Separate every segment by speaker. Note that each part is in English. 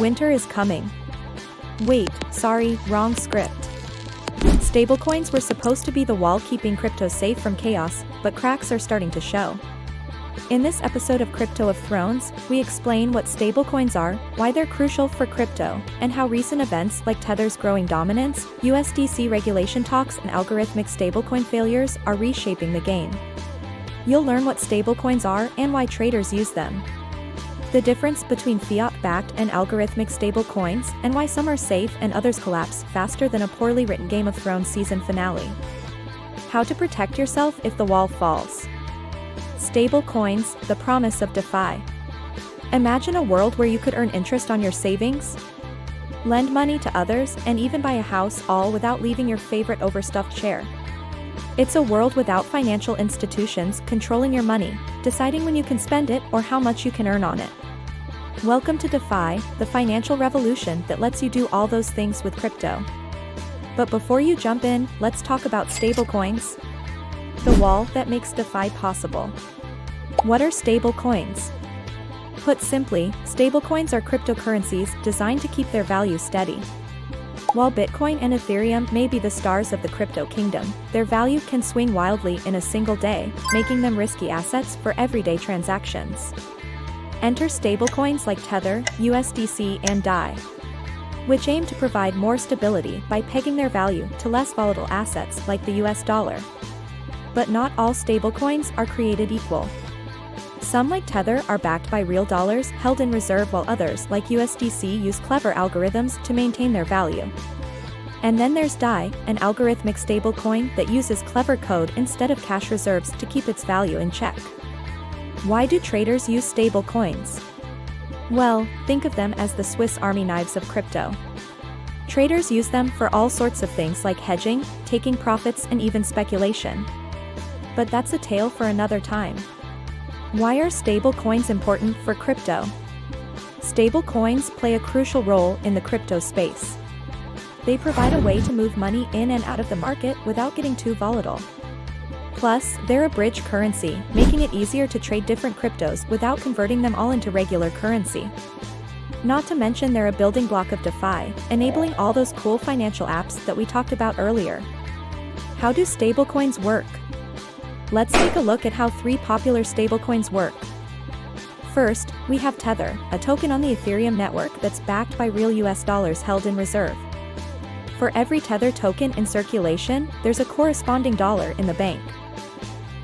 Speaker 1: Winter is coming. Wait, sorry, wrong script. Stablecoins were supposed to be the wall keeping crypto safe from chaos, but cracks are starting to show. In this episode of Crypto of Thrones, we explain what stablecoins are, why they're crucial for crypto, and how recent events like Tether's growing dominance, USDC regulation talks, and algorithmic stablecoin failures are reshaping the game. You'll learn what stablecoins are and why traders use them. The difference between fiat-backed and algorithmic stablecoins, and why some are safe and others collapse faster than a poorly written Game of Thrones season finale. How to protect yourself if the wall falls. Stablecoins, the promise of DeFi. Imagine a world where you could earn interest on your savings, lend money to others, and even buy a house, all without leaving your favorite overstuffed chair. It's a world without financial institutions controlling your money, deciding when you can spend it or how much you can earn on it. Welcome to DeFi, the financial revolution that lets you do all those things with crypto. But before you jump in, let's talk about stablecoins. The wall that makes DeFi possible. What are stablecoins? Put simply, stablecoins are cryptocurrencies designed to keep their value steady. While Bitcoin and Ethereum may be the stars of the crypto kingdom, their value can swing wildly in a single day, making them risky assets for everyday transactions. Enter stablecoins like Tether, USDC, and DAI, which aim to provide more stability by pegging their value to less volatile assets like the US dollar. But not all stablecoins are created equal. Some, like Tether, are backed by real dollars held in reserve, while others, like USDC, use clever algorithms to maintain their value. And then there's DAI, an algorithmic stablecoin that uses clever code instead of cash reserves to keep its value in check. Why do traders use stablecoins? Well, think of them as the Swiss Army knives of crypto. Traders use them for all sorts of things like hedging, taking profits, and even speculation. But that's a tale for another time. Why are stablecoins important for crypto? Stablecoins play a crucial role in the crypto space. They provide a way to move money in and out of the market without getting too volatile. Plus, they're a bridge currency, making it easier to trade different cryptos without converting them all into regular currency. Not to mention they're a building block of DeFi, enabling all those cool financial apps that we talked about earlier. How do stablecoins work? Let's take a look at how 3 popular stablecoins work. First, we have Tether, a token on the Ethereum network that's backed by real US dollars held in reserve. For every Tether token in circulation, there's a corresponding dollar in the bank.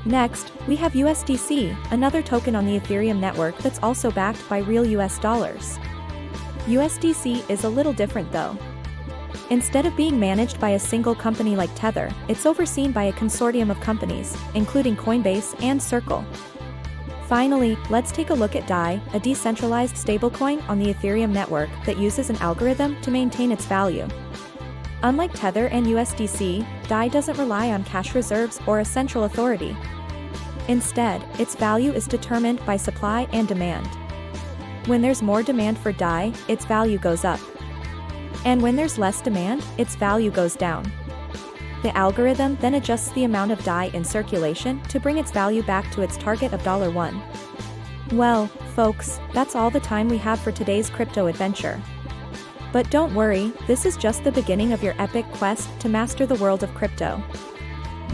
Speaker 1: Next, we have USDC, another token on the Ethereum network that's also backed by real US dollars. USDC is a little different though. Instead of being managed by a single company like Tether, it's overseen by a consortium of companies, including Coinbase and Circle. Finally, let's take a look at DAI, a decentralized stablecoin on the Ethereum network that uses an algorithm to maintain its value. Unlike Tether and USDC, DAI doesn't rely on cash reserves or a central authority. Instead, its value is determined by supply and demand. When there's more demand for DAI, its value goes up. And when there's less demand, its value goes down. The algorithm then adjusts the amount of DAI in circulation to bring its value back to its target of $1. Well, folks, that's all the time we have for today's crypto adventure. But don't worry, this is just the beginning of your epic quest to master the world of crypto.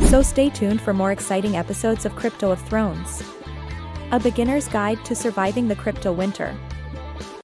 Speaker 1: So stay tuned for more exciting episodes of Crypto of Thrones, a beginner's guide to surviving the crypto winter.